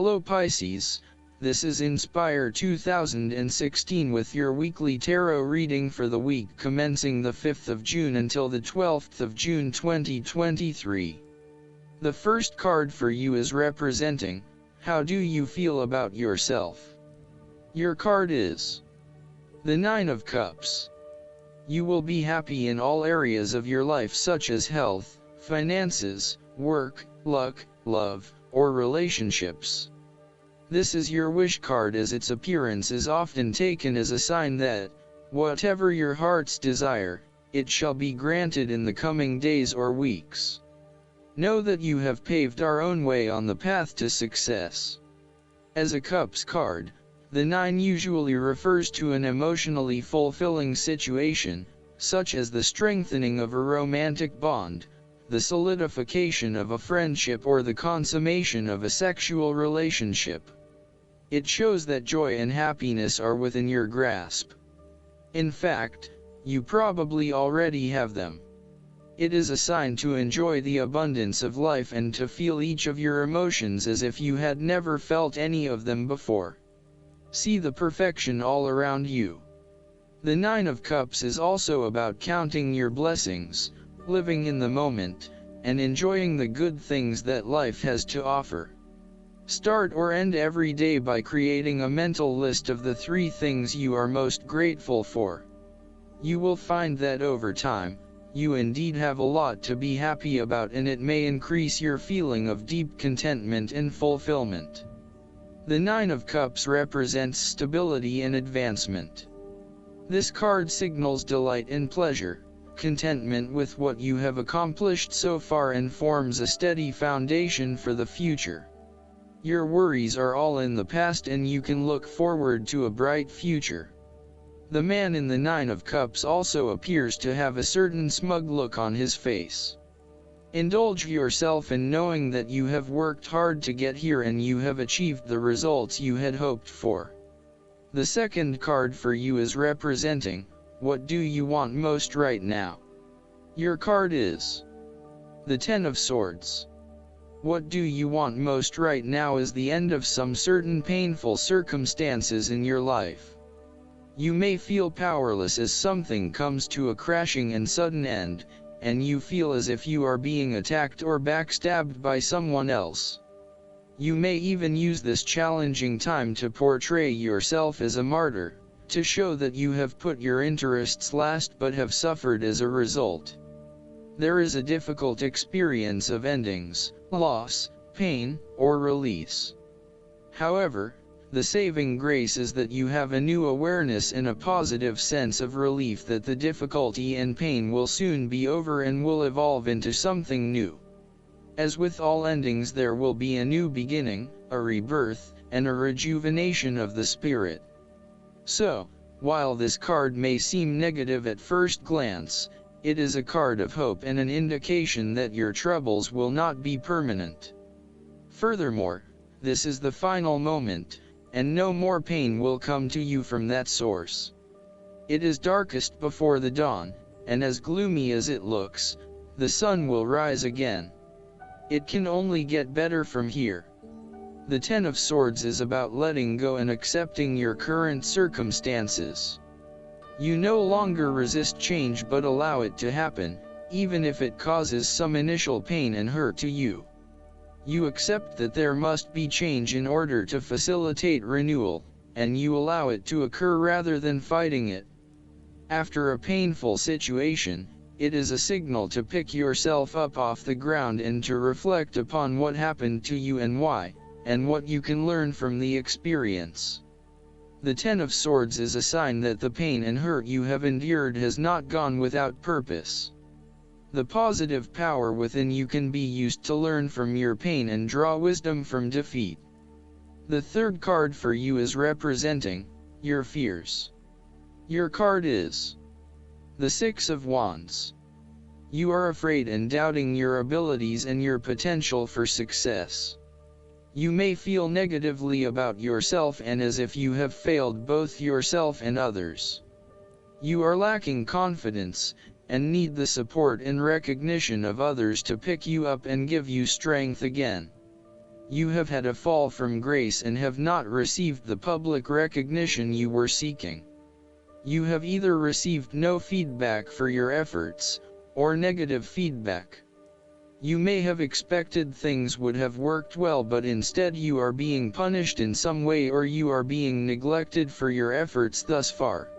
Hello Pisces, this is Inspire 2016 with your weekly tarot reading for the week commencing the 5th of June until the 12th of June 2023. The first card for you is representing, how do you feel about yourself? Your card is the Nine of Cups. You will be happy in all areas of your life such as health, finances, work, luck, love, or relationships. This is your wish card, as its appearance is often taken as a sign that, whatever your heart's desire, it shall be granted in the coming days or weeks. Know that you have paved our own way on the path to success. As a Cups card, the 9 usually refers to an emotionally fulfilling situation, such as the strengthening of a romantic bond, the solidification of a friendship, or the consummation of a sexual relationship. It shows that joy and happiness are within your grasp. In fact, you probably already have them. It is a sign to enjoy the abundance of life and to feel each of your emotions as if you had never felt any of them before. See the perfection all around you. The Nine of Cups is also about counting your blessings, living in the moment, and enjoying the good things that life has to offer. Start or end every day by creating a mental list of the 3 things you are most grateful for. You will find that over time, you indeed have a lot to be happy about, and it may increase your feeling of deep contentment and fulfillment. The Nine of Cups represents stability and advancement. This card signals delight and pleasure, contentment with what you have accomplished so far, and forms a steady foundation for the future. Your worries are all in the past and you can look forward to a bright future. The man in the Nine of Cups also appears to have a certain smug look on his face. Indulge yourself in knowing that you have worked hard to get here and you have achieved the results you had hoped for. The second card for you is representing, what do you want most right now? Your card is the Ten of Swords. What do you want most right now is the end of some certain painful circumstances in your life. You may feel powerless as something comes to a crashing and sudden end, and you feel as if you are being attacked or backstabbed by someone else. You may even use this challenging time to portray yourself as a martyr, to show that you have put your interests last but have suffered as a result. There is a difficult experience of endings, loss, pain, or release. However, the saving grace is that you have a new awareness and a positive sense of relief that the difficulty and pain will soon be over and will evolve into something new. As with all endings, there will be a new beginning, a rebirth, and a rejuvenation of the spirit. So, while this card may seem negative at first glance, it is a card of hope and an indication that your troubles will not be permanent. Furthermore, this is the final moment, and no more pain will come to you from that source. It is darkest before the dawn, and as gloomy as it looks, the sun will rise again. It can only get better from here. The Ten of Swords is about letting go and accepting your current circumstances. You no longer resist change but allow it to happen, even if it causes some initial pain and hurt to you. You accept that there must be change in order to facilitate renewal, and you allow it to occur rather than fighting it. After a painful situation, it is a signal to pick yourself up off the ground and to reflect upon what happened to you and why, and what you can learn from the experience. The Ten of Swords is a sign that the pain and hurt you have endured has not gone without purpose. The positive power within you can be used to learn from your pain and draw wisdom from defeat. The third card for you is representing your fears. Your card is the Six of Wands. You are afraid and doubting your abilities and your potential for success. You may feel negatively about yourself and as if you have failed both yourself and others. You are lacking confidence, and need the support and recognition of others to pick you up and give you strength again. You have had a fall from grace and have not received the public recognition you were seeking. You have either received no feedback for your efforts, or negative feedback. You may have expected things would have worked well, but instead you are being punished in some way, or you are being neglected for your efforts thus far.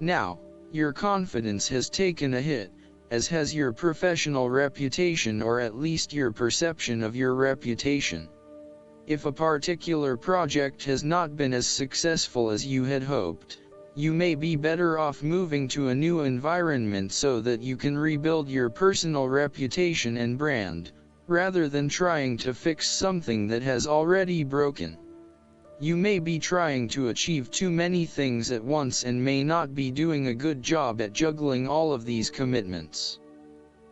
Now, your confidence has taken a hit, as has your professional reputation, or at least your perception of your reputation. If a particular project has not been as successful as you had hoped, you may be better off moving to a new environment so that you can rebuild your personal reputation and brand, rather than trying to fix something that has already broken. You may be trying to achieve too many things at once and may not be doing a good job at juggling all of these commitments.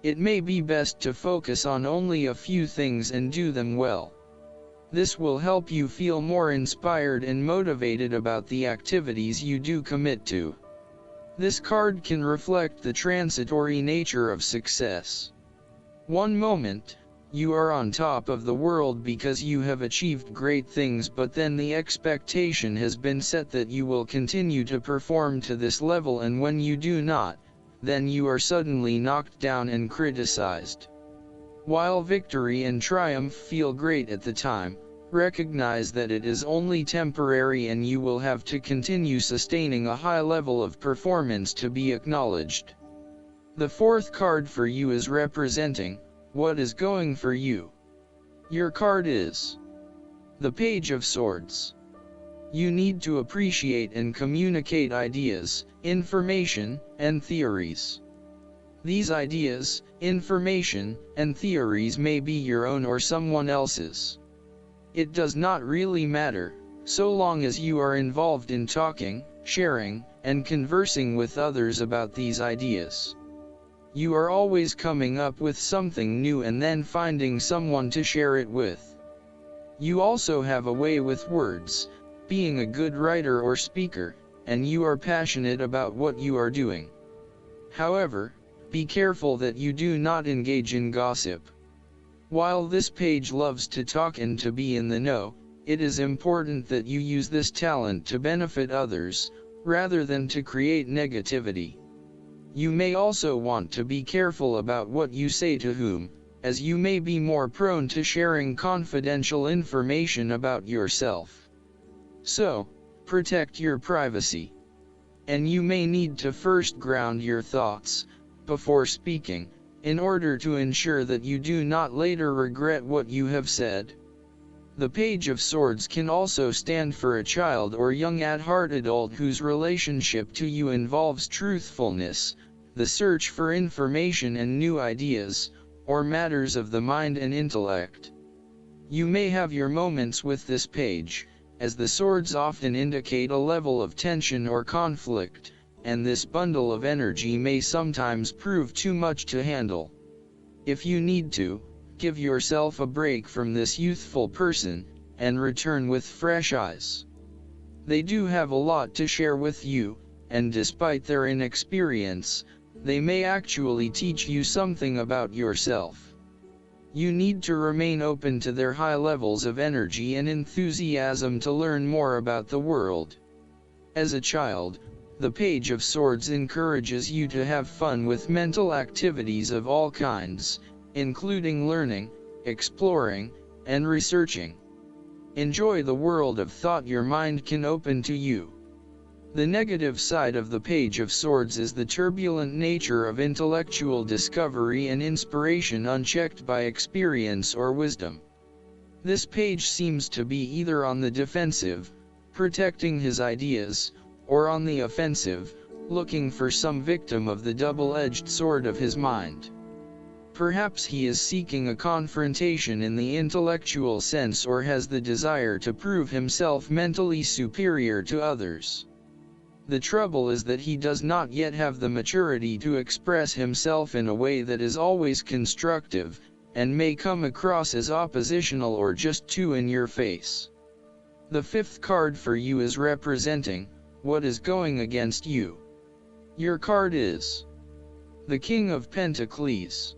It may be best to focus on only a few things and do them well. This will help you feel more inspired and motivated about the activities you do commit to. This card can reflect the transitory nature of success. One moment, you are on top of the world because you have achieved great things, but then the expectation has been set that you will continue to perform to this level, and when you do not, then you are suddenly knocked down and criticized. While victory and triumph feel great at the time, recognize that it is only temporary and you will have to continue sustaining a high level of performance to be acknowledged. The fourth card for you is representing what is going for you. Your card is the Page of Swords. You need to appreciate and communicate ideas, information, and theories. These ideas, information, and theories may be your own or someone else's. It does not really matter, so long as you are involved in talking, sharing, and conversing with others about these ideas. You are always coming up with something new and then finding someone to share it with. You also have a way with words, being a good writer or speaker, and you are passionate about what you are doing. However, be careful that you do not engage in gossip. While this page loves to talk and to be in the know, it is important that you use this talent to benefit others, rather than to create negativity. You may also want to be careful about what you say to whom, as you may be more prone to sharing confidential information about yourself. So, protect your privacy. And you may need to first ground your thoughts, before speaking, in order to ensure that you do not later regret what you have said. The Page of Swords can also stand for a child or young at heart adult whose relationship to you involves truthfulness, the search for information and new ideas, or matters of the mind and intellect. You may have your moments with this page, as the swords often indicate a level of tension or conflict, and this bundle of energy may sometimes prove too much to handle. If you need to, give yourself a break from this youthful person, and return with fresh eyes. They do have a lot to share with you, and despite their inexperience, they may actually teach you something about yourself. You need to remain open to their high levels of energy and enthusiasm to learn more about the world. As a child, the Page of Swords encourages you to have fun with mental activities of all kinds, including learning, exploring, and researching. Enjoy the world of thought your mind can open to you. The negative side of the Page of Swords is the turbulent nature of intellectual discovery and inspiration unchecked by experience or wisdom. This page seems to be either on the defensive, protecting his ideas, or on the offensive, looking for some victim of the double-edged sword of his mind. Perhaps he is seeking a confrontation in the intellectual sense, or has the desire to prove himself mentally superior to others. The trouble is that he does not yet have the maturity to express himself in a way that is always constructive, and may come across as oppositional or just too in your face. The fifth card for you is representing what is going against you. Your card is the King of Pentacles.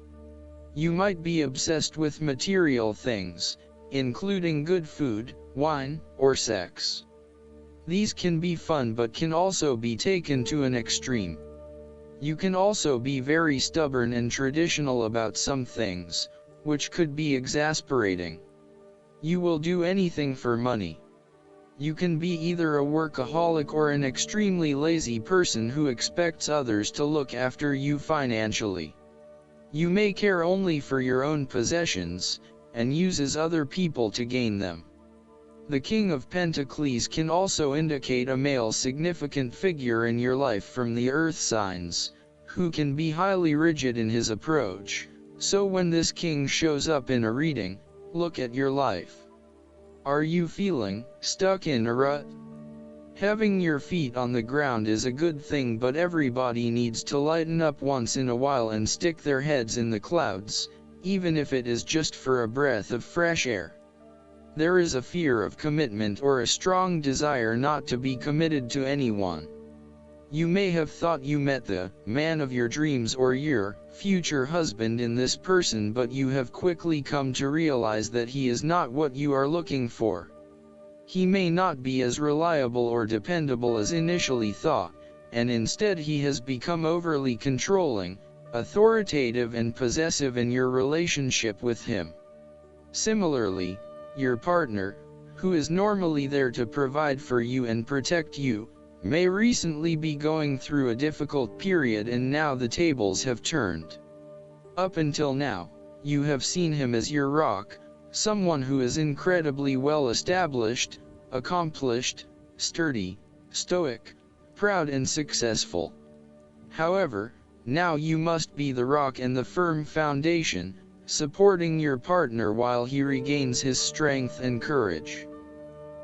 You might be obsessed with material things, including good food, wine, or sex. These can be fun but can also be taken to an extreme. You can also be very stubborn and traditional about some things, which could be exasperating. You will do anything for money. You can be either a workaholic or an extremely lazy person who expects others to look after you financially. You may care only for your own possessions, and uses other people to gain them. The King of Pentacles can also indicate a male significant figure in your life from the earth signs, who can be highly rigid in his approach. So when this king shows up in a reading, look at your life. Are you feeling stuck in a rut? Having your feet on the ground is a good thing, but everybody needs to lighten up once in a while and stick their heads in the clouds, even if it is just for a breath of fresh air. There is a fear of commitment or a strong desire not to be committed to anyone. You may have thought you met the man of your dreams or your future husband in this person, but you have quickly come to realize that he is not what you are looking for. He may not be as reliable or dependable as initially thought, and instead he has become overly controlling, authoritative and possessive in your relationship with him. Similarly, your partner, who is normally there to provide for you and protect you, may recently be going through a difficult period, and now the tables have turned. Up until now, you have seen him as your rock, someone who is incredibly well established, accomplished, sturdy, stoic, proud and successful. However, now you must be the rock and the firm foundation, supporting your partner while he regains his strength and courage.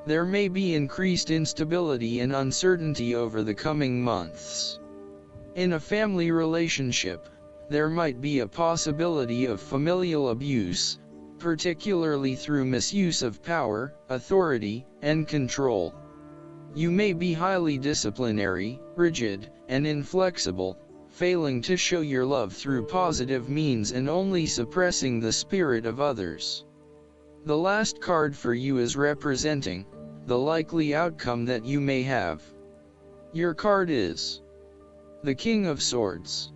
There may be increased instability and uncertainty over the coming months. In a family relationship, there might be a possibility of familial abuse, particularly through misuse of power, authority, and control. You may be highly disciplinary, rigid, and inflexible, failing to show your love through positive means and only suppressing the spirit of others. The last card for you is representing the likely outcome that you may have. Your card is the King of Swords.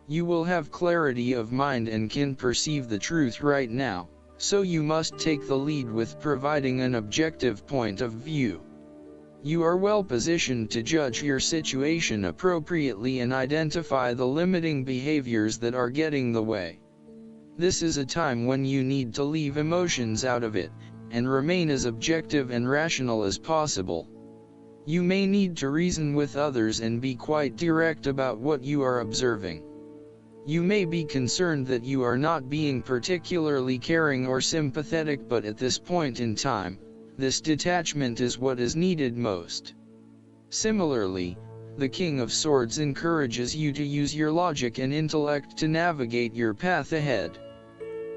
You will have clarity of mind and can perceive the truth right now, so you must take the lead with providing an objective point of view. You are well positioned to judge your situation appropriately and identify the limiting behaviors that are getting the way. This is a time when you need to leave emotions out of it, and remain as objective and rational as possible. You may need to reason with others and be quite direct about what you are observing. You may be concerned that you are not being particularly caring or sympathetic, but at this point in time, this detachment is what is needed most. Similarly, the King of Swords encourages you to use your logic and intellect to navigate your path ahead.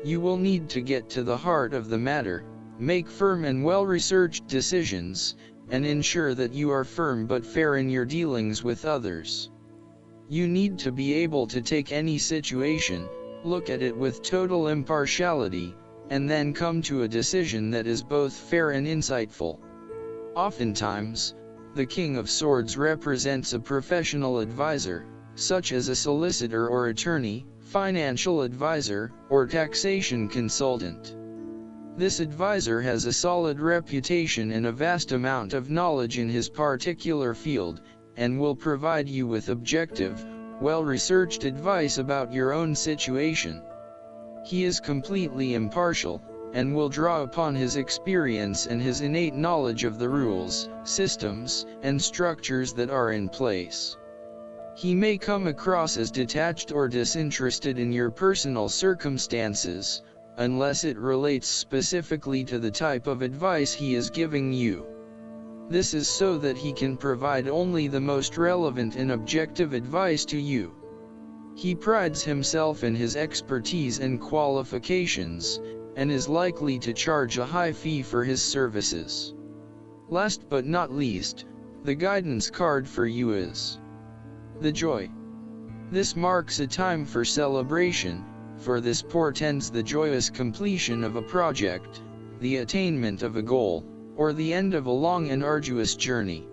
You will need to get to the heart of the matter, make firm and well-researched decisions, and ensure that you are firm but fair in your dealings with others. You need to be able to take any situation, look at it with total impartiality, and then come to a decision that is both fair and insightful. Oftentimes, the King of Swords represents a professional advisor, such as a solicitor or attorney, financial advisor, or taxation consultant. This advisor has a solid reputation and a vast amount of knowledge in his particular field, and will provide you with objective, well-researched advice about your own situation. He is completely impartial, and will draw upon his experience and his innate knowledge of the rules, systems, and structures that are in place. He may come across as detached or disinterested in your personal circumstances, unless it relates specifically to the type of advice he is giving you. This is so that he can provide only the most relevant and objective advice to you. He prides himself in his expertise and qualifications, and is likely to charge a high fee for his services. Last but not least, the guidance card for you is the Joy. This marks a time for celebration, for this portends the joyous completion of a project, the attainment of a goal, or the end of a long and arduous journey.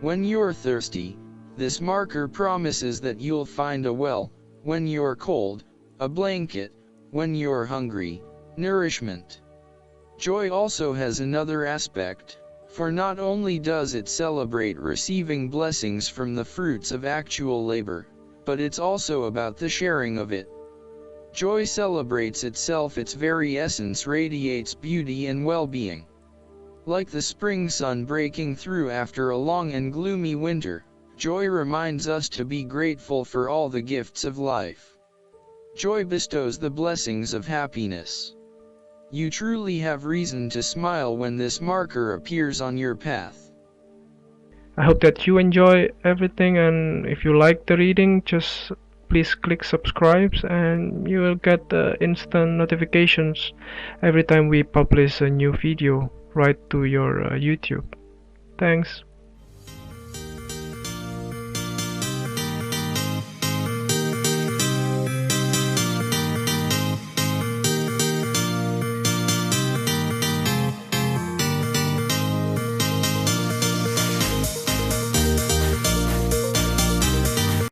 When you're thirsty, this marker promises that you'll find a well. When you're cold, a blanket. When you're hungry, nourishment. Joy also has another aspect, for not only does it celebrate receiving blessings from the fruits of actual labor, but it's also about the sharing of it. Joy celebrates itself, its very essence radiates beauty and well-being. Like the spring sun breaking through after a long and gloomy winter, joy reminds us to be grateful for all the gifts of life. Joy bestows the blessings of happiness. You truly have reason to smile when this marker appears on your path. I hope that you enjoy everything, and if you like the reading, just please click subscribe and you will get instant notifications every time we publish a new video right to your YouTube. Thanks.